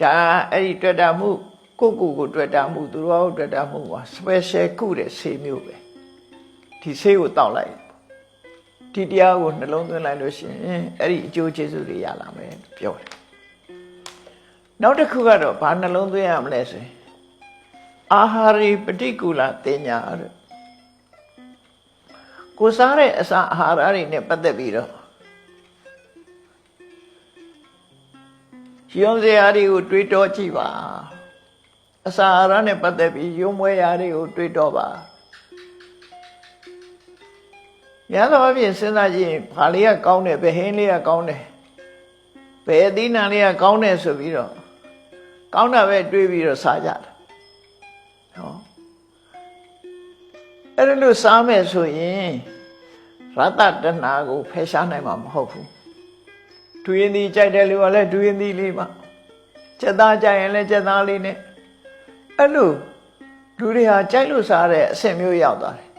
ဒါအဲ့ဒီတွေ့တာမှုကိုတွေ့တာမှုသူတော်တွေ့တာမှုက special ကုတဲ့ဆေးမျိုးပဲဒီဆေးကိုတောက်လိုက်ဒီတရားကိုနှလုံးသွင်းလိုက်လို့ရှိရင်အဲ့ဒီအကျိုးကျေးဇူးတွေရလာမယ်ပြောတယ်နောက်တစ်ခုကတော့ဘာနှလုံးသွင်းရမလဲဆိုရင်အာဟာရိပฏิကူလတင်ညာတဲ့ကိုစားတဲ့အစာအာဟာရတွေနဲ့ပတ်သက်ပြီးတော့ရုံစရာတွေကိုတွေးတောကြည့်ပါအစာအာဟာရနဲ့ပတ်သက်ပြီးရုံမွဲရာတွေကိုတွေးတောပါရသောအပြင်စဉ်းစားကြည့်ရင်ဘာလေးကကောင်းတယ်ဘယ်ဟင်းလေးကကောင်းတယ်ဘယ်အသီးနှံလေးကကောင်းတယ်ဆိုပြီးတော့ကောင်းတာပဲတွေးပြီးတော့စားကြတယ်ဟောအဲ့ဒါလို့စားမယ်ဆိုရင်ရတ္တတဏှာကိုဖယ်ရှားနိုင်မှာမဟုတ်ဘူးဒူရင်ဒီကြိုက်တယ်လို့ကလည်းဒူရင်ဒီလေးပါစက်သားကြိုက်ရင်လည်းစက်သားလေးနဲ့အဲ့လိုလူတွေဟာကြိုက်လို့စားတဲ့အဆင့်မျိုးရောက်သွားတယ်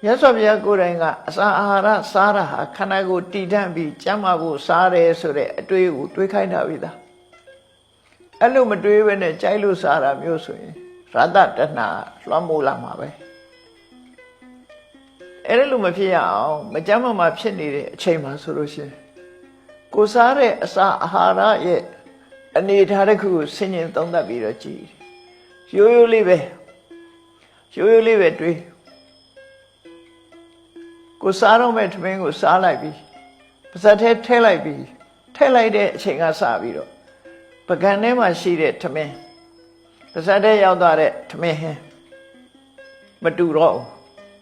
မြတ်စွာဘုရားကိုယ်တိုင်ကအစာအာဟာရစားတာဟာခန္ဓာကိုယ်တည်တံ့ပြီးကျန်းမာဖို့စားတယ်ဆိုတဲ့အတွေးကိုတွေးခိုင်းတာပြီသားအဲ့လိုမတွေးဘဲနဲ့ကြိုက်လို့စားတာမျိုးဆိုရင်ရတ္တတဏှာလွှမ်းမိုးလာမှာပဲအဲ့လိုမဖြစ်ရအောင်မကျန်းမာဖြစ်နေတဲ့အချိန်မှာဆိုလို့ရှိရင်ကိုစားတဲ့အစာအာဟာရရဲ့အနေထားတစ်ခုကိုဆင်ញင်သုံးသပ်ပြီးတော့ကြည့်ရိုးရိုးလေးပဲတွေးကိုစားတော့မဲ့ထမင်းကိုစားလိုက်ပြီးပါဇက်ထဲထည့်လိုက်တဲ့အချိန်ကစပြီးတော့ပကံထဲမှာရှိတဲ့ထမင်းပါဇက်ထဲရောက်သွားတဲ့ထမင်းဟင်းမတူတော့ဘူး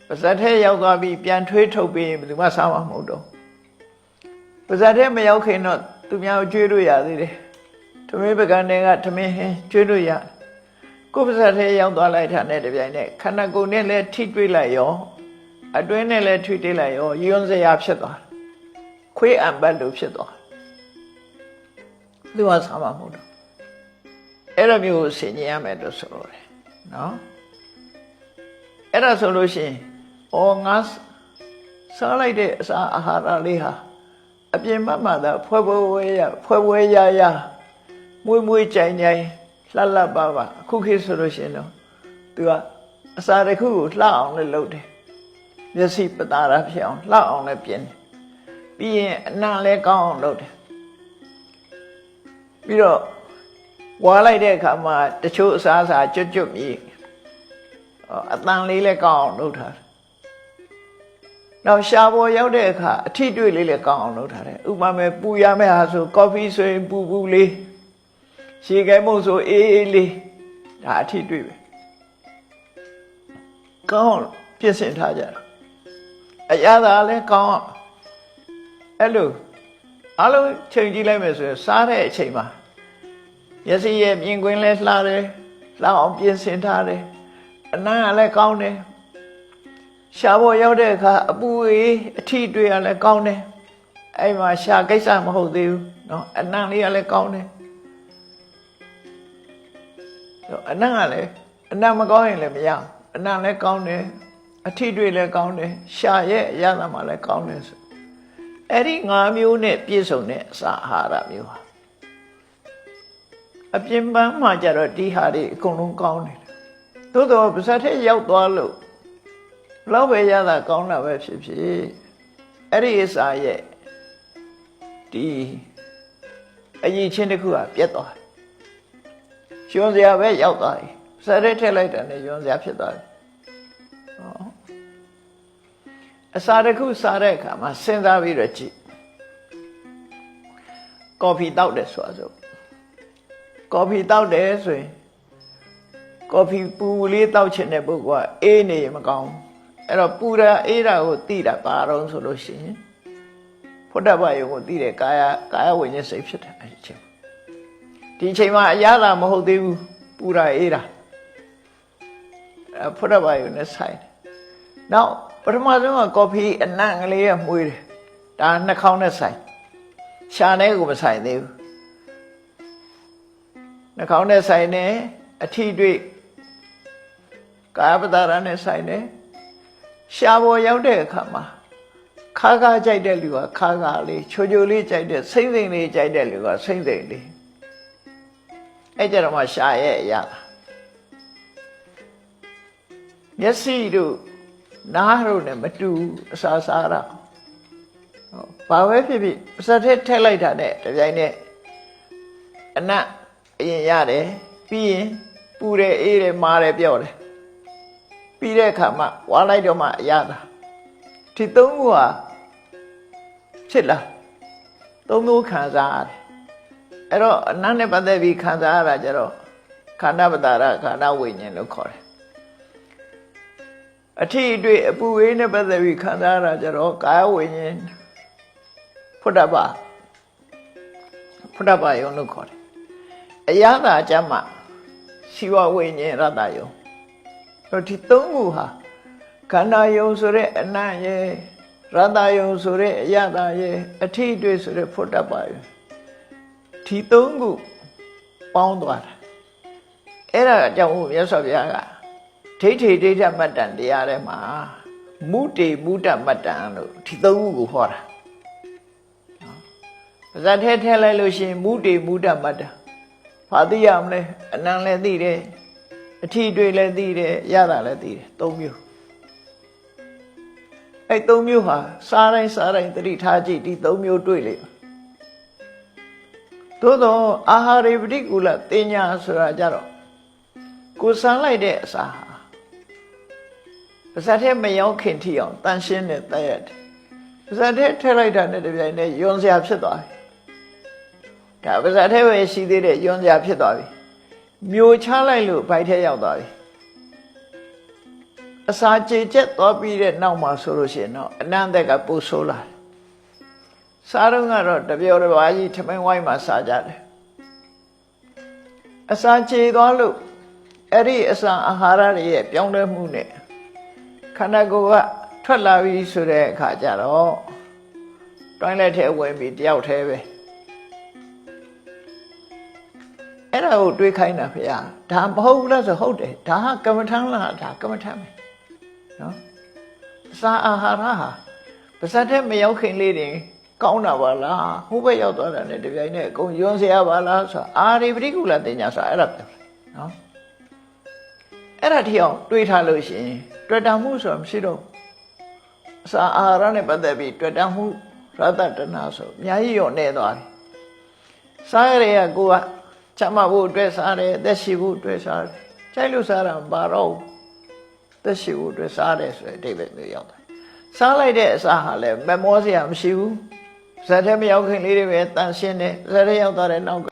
ပါဇက်ထဲရောက်သွားပြီးပြန်ထွေးထုတ်ပြီးဘယ်သူမှစားမှာမဟုတ်တော့ပါဇက်ထဲမရောက်ခင်တော့သူများကိုကျွေးလို့ရသေးတယ်ထမင်းပကံထဲကထမင်းဟင်းကျွေးလို့ရကိုယ်ပါဇက်ထဲရောက်သွားလိုက်တာနဲ့တပြိုင်နက်ခန္ဓာကိုယ်နဲ့လည်းထိတွေ့လိုက်ရောအတွင်းနဲ့လည်းထွေးတိလိုက်ရောယွန်းစရာဖြစ်သွားခွေးအံပတ်လို့ဖြစ်သွားသူကစားမှာမဟုတ်တော့အဲ့လိုမျိုးဆင်ញင်ရမယ်လို့ဆိုတော့တယ်နော်အဲ့ဒါဆိုလို့ရှိရင်ငါစားလိုက်တဲ့အစာအာဟာရလေးဟာအပြင်ဘက်မှာသာဖွဲရရမွေးကြိုင်လှပါအခုခေတ်ဆိုလို့ရှိရင်တော့သူကအစာတစ်ခုကိုလှအောင်လည်းလုပ်တယ်မျက်စိပတာရဖြစ်အောင်လှအောင်လည်းပြင်တယ်ပြီးရင်အနံ့လည်းကောင်းအောင်လုပ်တယ်ပြီးတော့ဝါလိုက်တဲ့အခါမှာတချို့အစားအစာကျွတ်မြည်အတန်လေးလည်းကောင်းအောင်လုပ်ထားတယ်နောက်ရှားပေါ်ရောက်တဲ့အခါအထီးတွေ့လေးလည်းကောင်းအောင်လုပ်ထားတယ်ဥပမာပူရမယ့်ဟာဆိုကော်ဖီဆိုရင်ပူလေးရေခဲမုတ်ဆိုအေးလေးဒါအထီးတွေ့ပဲကောင်းပြင်ဆင်ထားကြတာအရသာလည်းကောင်းအဲ့လိုအလုံးချိန်ကြည့်လိုက်မယ်ဆိုရင်စားတဲ့အချိန်မှာမျက်စိရဲ့မြင်ကွင်းလည်းလှတယ်လှအောင်ပြင်ဆင်ထားတယ်အနံ့ကလည်းကောင်းတယ်ရှားပေါ်ရောက်တဲ့အခါအပူအေးအထီးတွေ့ရလည်းကောင်းတယ်အဲ့မှာရှားကိစ္စမဟုတ်သေးဘူးเนาะအနံ့လေးကလည်းကောင်းတယ်အနံ့ကလည်းအနံ့မကောင်းရင်လည်းမရဘူးအနံ့လည်းကောင်းတယ်အထီးတွေ့လည်းကောင်းတယ်ရှားရဲ့အရသာမှလည်းကောင်းတယ်ဆိုအဲ့ဒီ5မျိုးနဲ့ပြည့်စုံတဲ့အစာအာဟာရမျိုးဟာအပြင်ပန်းမှာကြတော့ဒီဟာတွေအကုန်လုံးကောင်းတယ်သို့တော်ပါဇက်ထဲရောက်သွားလို့လောက်ပဲရတာကောင်းတာပဲဖြစ်ဖြစ်အဲ့ဒီအစာရဲ့ဒီအရေးချင်းတစ်ခုကပြတ်သွားတယ်ယွန်းစရာပဲရောက်သွားတယ်ပါဇက်ထဲထည့်လိုက်တာနဲ့ယွန်းစရာဖြစ်သွားတယ်အစာတစ်ခုစားတဲ့အခါမှာစဉ်းစားပြီးတော့ကြည့်ကော်ဖီတောက်တယ်ဆိုတော့ကော်ဖီတောက်တယ်ဆိုရင်ကော်ဖီပူလေးတောက်ချင်တဲ့ပုဂ္ဂိုလ်ကအေးနေမကောင်းအဲ့တော့ပူတာအေးတာကိုသိတာပါတော့ဆိုလို့ရှိရင်ဖုဒ္ဓဘာယုံကိုသိတဲ့ကာယဝိညာဉ်စိတ်ဖြစ်တယ်အဲ့ဒီအချိန်မှာအရသာမဟုတ်သေးဘူးပူတာအေးတာဖုဒ္ဓဘာယုံနဲ့ဆိုင်တယ်နောက်ပထမဆုံးကကော်ဖီအနံ့ကလေးကမှုေးတယ်ဒါနှာခေါင်းနဲ့ဆိုင်ရှားနဲ့ကိုမဆိုင်သေးဘူးနှာခေါင်းနဲ့ဆိုင်တယ်အထီးတွေ့ကာယပတာရနဲ့ဆိုင်တယ်ရှားပေါ်ရောက်တဲ့အခါမှာခါကြိုက်တဲ့လူကခါလေးချိုလေးကြိုက်တဲ့စိမ့်လေးကြိုက်တဲ့လူကစိမ့်လေး အဲ့ကြတော့မှရှာရဲ့အရာမျက်စိတို့နားတို့နဲ့မတူအစာစားတာဘာပဲဖြစ်ဖြစ်ပါးစပ်ထဲထည့်လိုက်တာနဲ့တပြိုင်နက်အနတ်အရင်ရတယ်ပြီးရင်ပူတယ်အေးတယ်မာတယ်ပြော့တယ်ပြီးတဲ့အခါမှဝါလိုက်တော့မှအရသာဒီသုံးခုဟာဖြစ်လာသုံးမျိုးခံစားရတယ်အဲ့တော့အနတ်နဲ့ပတ်သက်ပြီးခံစားရတာကြတော့ခန္ဓာပတာရခန္ဓာဝိညာဉ်လို့ခေါ်တယ်အထီးအတွေ့အပူဝေးနဲ့ပတ်သက်ပြီးခံစားရတာကြတော့ကာယဝိညာဉ်ဖုဒ္ဓဘာယုံလို့ခေါ်တယ်အရသာအကျမ်းမှာရှိဝဝိညာဉ်ရတယုံတော့ဒီသုံးခုဟာခန္ဓာယုံဆိုတဲ့အနတ်ရဲ့ရတယုံဆိုတဲ့အရသာရဲ့အထီးအတွေ့ဆိုတဲ့ဖုဒ္ဓဘာယုံဒီသုံးခုပေါင်းသွားတာအဲ့ဒါအကြောင်းမြတ်စွာဘုရားကဒိဋ္ဌိဒိဋ္ဌမတ္တံတရားထဲမှာမုတေမုဒ္ဒမတ္တံလို့ဒီသုံးခုကိုဟောတာပါဇတ်ထဲလိုက်လို့ရှိရင်မုတေမုဒ္ဒမတ္တံဘာသိရမလဲအနံလည်းသိတယ်အထီးတွေ့လည်းသိတယ်ရတာလည်းသိတယ်သုံးမျိုးအဲ့သုံးမျိုးဟာစားတိုင်းသတိထားကြည့်ဒီသုံးမျိုးတွေ့လေသို့တော့အာဟာရေပဋိကူလတင်ညာဆိုတာကြတော့ကိုစမ်းလိုက်တဲ့အစာဟာပါးစပ်ထဲမရောက်ခင်ထိအောင်တန်ရှင်းတဲ့တက်ရတယ်ပါးစပ်ထဲထည့်လိုက်တာနဲ့တပြိုင်တည်းယွန်စရာဖြစ်သွားပြီဒါပါးစပ်ထဲပဲရှိသေးတဲ့ယွန်စရာဖြစ်သွားပြီမျိုးချလိုက်လို့ဘိုက်ထဲရောက်သွားပြီအစာကြေချက်သွားပြီးတဲ့နောက်မှာဆိုလို့ရှိရင်တော့အနန္တကပူဆိုးလာတယ်စားတော့ကတော့တပြောတစ်ပါးကြီးထမင်းဝိုင်းမှာစားကြတယ်အစာကြေသွားလို့အဲ့ဒီအစာအာဟာရတွေရဲ့ပြောင်းလဲမှုနဲ့ခန္ဓာကိုယ်ကထွက်လာပြီဆိုတဲ့အခါကျတော့တွိုင်းလက်ထဲဝင်ပြီးတယောက်တည်းပဲအဲ့ဒါကိုတွေးခိုင်းတာဖေဟာဒါမဟုတ်ဘူးလားဆိုဟုတ်တယ်ဒါကကမ္မထမ်းလားဒါကမ္မထမ်းပဲနော်အစာအာဟာရဟာပါးစပ်ထဲမရောက်ခင်လေးတင်ကောင်းတာပါလားဟိုဘက်ရောက်သွားတာနဲ့တပြိုင်နက်အကုန်ယွန်းစရာပါလားဆိုအာရိပတိကုလတင်ညာဆိုအဲ့ဒါပြောနော်အဲ့ဒါထိအောင်တွေးထားလို့ရှိရင်တွေ့တာမှုဆိုတာမရှိတော့အစာအာဟာရနဲ့ပတ်သက်ပြီးတွေ့တာမှုရတ္တတနာဆိုအများကြီးရောနေသွားပြီစားရတဲ့ကိုကချမ်းသာဖို့အတွက်စားတယ်အသက်ရှိဖို့အတွက်စားတယ်ကြိုက်လို့စားတာဘာတော့သက်ရှိဖို့အတွက်စားတယ်ဆိုတဲ့အဓိပ္ပာယ်မျိုးရောက်တယ်စားလိုက်တဲ့အစာဟာလည်းမမောစရာမရှိဘူးဇာတ်ထဲမရောက်ခင်လေးတွေပဲတန်ရှင်းတယ်ဇာတ်ထဲရောက်သွားတဲ့နောက်က